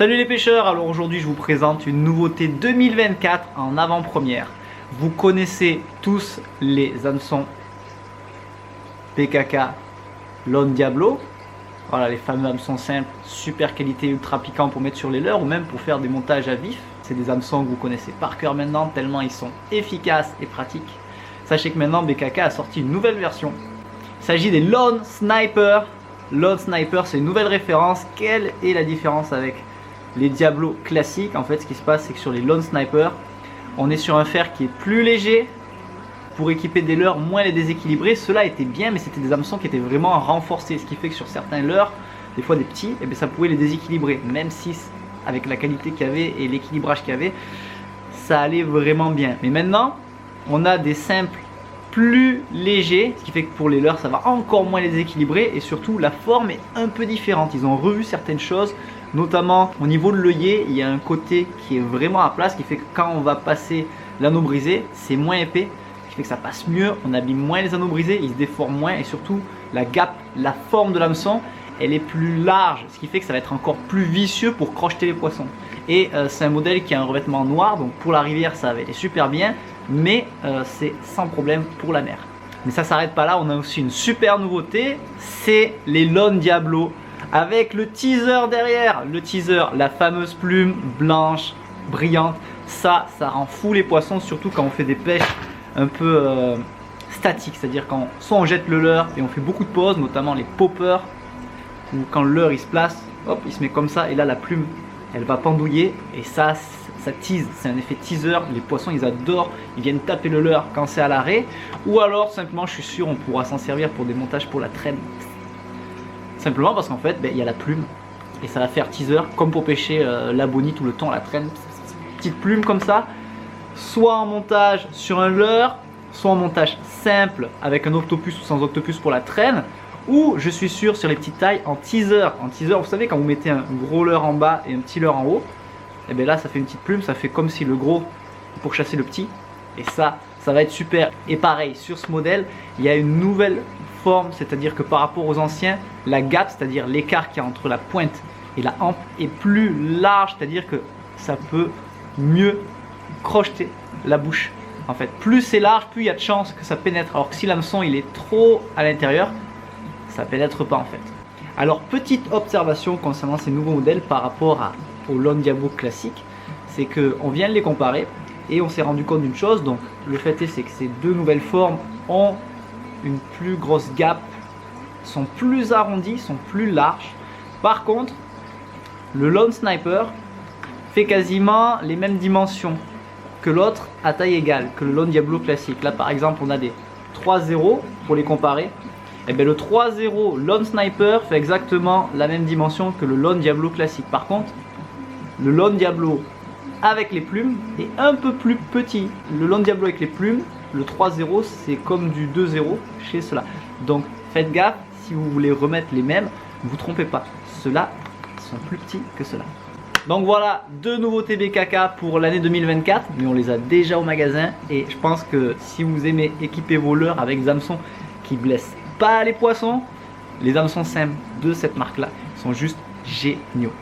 Salut les pêcheurs, alors aujourd'hui je vous présente une nouveauté 2024 en avant-première. Vous connaissez tous les hameçons PKK Lone Diablo. Voilà les fameux hameçons simples, super qualité, ultra piquants pour mettre sur les leurres ou même pour faire des montages à vif. C'est des hameçons que vous connaissez par cœur maintenant tellement ils sont efficaces et pratiques. Sachez que maintenant BKK a sorti une nouvelle version. Il s'agit des Lone Sniper. Lone Sniper, c'est une nouvelle référence. Quelle est la différence avec les Diablo classiques? En fait, ce qui se passe, c'est que sur les Lone Sniper, on est sur un fer qui est plus léger pour équiper des leurres moins les déséquilibrer. Cela était bien, mais c'était des hameçons qui étaient vraiment renforcés. Ce qui fait que sur certains leurres, des fois des petits, et bien ça pouvait les déséquilibrer. Même si, avec la qualité qu'il y avait et l'équilibrage qu'il y avait, ça allait vraiment bien. Mais maintenant, on a des simples plus léger, ce qui fait que pour les leurres ça va encore moins les déséquilibrer et surtout la forme est un peu différente. Ils ont revu certaines choses, notamment au niveau de l'œillet, il y a un côté qui est vraiment à plat, ce qui fait que quand on va passer l'anneau brisé, c'est moins épais, ce qui fait que ça passe mieux, on abîme moins les anneaux brisés, ils se déforment moins et surtout la gape, la forme de l'hameçon, elle est plus large, ce qui fait que ça va être encore plus vicieux pour crocheter les poissons. Et c'est un modèle qui a un revêtement noir, donc pour la rivière ça avait été super bien, mais c'est sans problème pour la mer. Mais ça s'arrête pas là, on a aussi une super nouveauté, c'est les Lone Diablo avec le teaser derrière. Le teaser, la fameuse plume blanche, brillante, ça rend fou les poissons, surtout quand on fait des pêches un peu statiques, c'est-à-dire quand soit on jette le leurre et on fait beaucoup de pauses, notamment les poppers, ou quand le leurre il se place, hop, il se met comme ça et là la plume elle va pendouiller et ça tease, c'est un effet teaser, les poissons ils adorent, ils viennent taper le leurre quand c'est à l'arrêt ou alors simplement je suis sûr on pourra s'en servir pour des montages pour la traîne, simplement parce qu'en fait il y a la plume et ça va faire teaser comme pour pêcher la bonite ou le thon à la traîne, petite plume comme ça, soit en montage sur un leurre, soit en montage simple avec un octopus ou sans octopus pour la traîne, ou je suis sûr sur les petites tailles en teaser. En teaser, vous savez quand vous mettez un gros leurre en bas et un petit leurre en haut, et bien là ça fait une petite plume, ça fait comme si le gros pour chasser le petit, et ça va être super. Et pareil sur ce modèle il y a une nouvelle forme, c'est à dire que par rapport aux anciens la gape, c'est à dire l'écart qu'il y a entre la pointe et la hampe est plus large, c'est à dire que ça peut mieux crocheter la bouche. En fait plus c'est large, plus il y a de chances que ça pénètre, alors que si l'hameçon il est trop à l'intérieur, ça pénètre pas en fait. Alors petite observation concernant ces nouveaux modèles par rapport au Lone Diablo classique, c'est qu'on vient de les comparer et on s'est rendu compte d'une chose. Donc le fait est c'est que ces deux nouvelles formes ont une plus grosse gape, sont plus arrondies, sont plus larges. Par contre le Lone Sniper fait quasiment les mêmes dimensions que l'autre à taille égale, que le Lone Diablo classique. Là par exemple on a des 3.0 pour les comparer. Et bien le 3.0 Lone Sniper fait exactement la même dimension que le Lone Diablo classique. Par contre, le Lone Diablo avec les plumes est un peu plus petit. Le Lone Diablo avec les plumes, le 3.0 c'est comme du 2.0 chez cela. Donc faites gaffe, si vous voulez remettre les mêmes, ne vous trompez pas. Ceux-là sont plus petits que ceux-là. Donc voilà, deux nouveautés BKK pour l'année 2024, mais on les a déjà au magasin. Et je pense que si vous aimez équiper vos leurres avec des hameçons qui blessent pas les poissons, les hameçons simples de cette marque là sont juste géniaux.